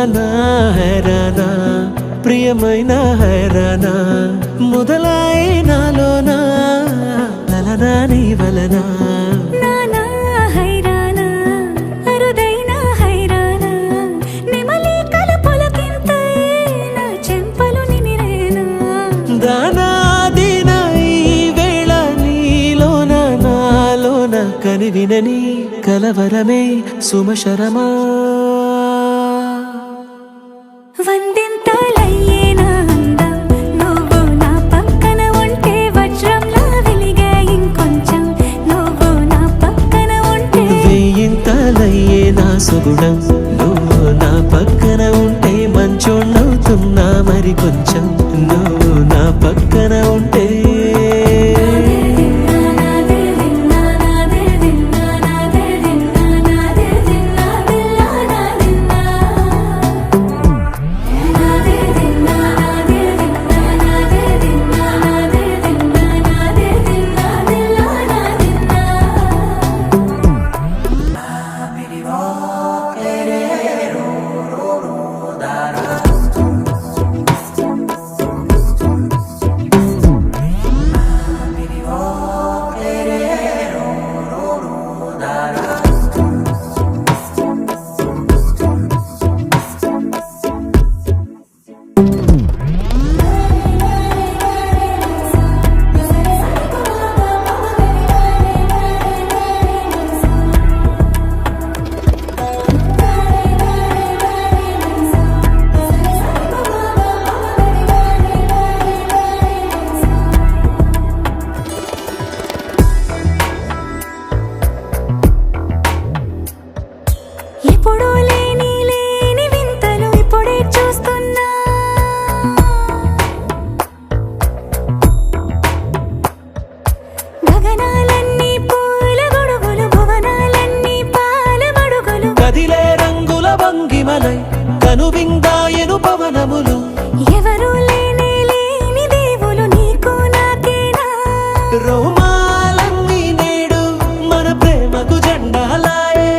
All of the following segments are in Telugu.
హైరానా హైరానా ప్రియమైన హైరానా మొదలై నాలోనా లలనా నీ వలనా కనివినని కలవరమే సుమశరమా వందింతలయ్యేనా అందం నువ్వు నా పక్కన ఉంటే వజ్రంలా వెలిగే ఇంకొంచెం నువ్వు నా పక్కన ఉంటే వేయింతలయ్యేనా సుగుణం నువ్వు నా పక్కన ఉంటే మంచోణ్ణవుతున్నా మరి కొంచెం నువ్వు నా పక్కన ఉంటే ఎప్పుడూ లేని వింతలు ఇప్పుడే చూస్తున్నా గగనాలన్నీ పూల గొడుగులు భువనాలన్నీ పాల మడుగులు కదిలే రంగుల భంగిమలై కనువిందాయను పవనములు ఎవరు లేని దేవులు నీకు నాకేనా రోమాలన్నీ నేడు మన ప్రేమకు జెండాలాయే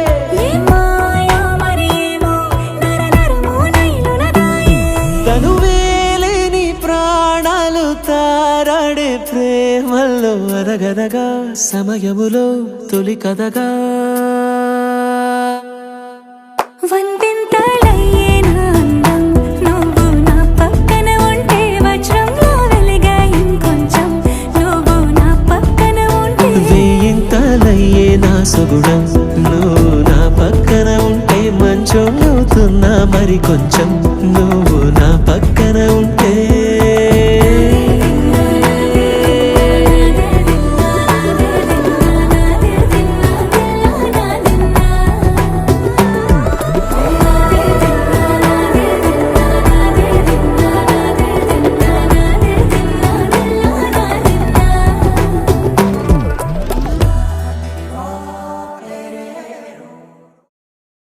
తనువేలేని ప్రాణాలు తారాడే ప్రేమల్లో అరగదగా సమయములో తొలి కదగా వందింతలయ్యేనా అందం నువ్వు నా పక్కన ఉంటే వజ్రంలా వెలిగే ఇంకొంచెం నువ్వు నా పక్కన ఉంటే వేయింతలయ్యేనా సుగుణం నువ్వు నా పక్కన ఉంటే మంచోణ్ణవుతున్నా మరి కొంచెం నువ్వు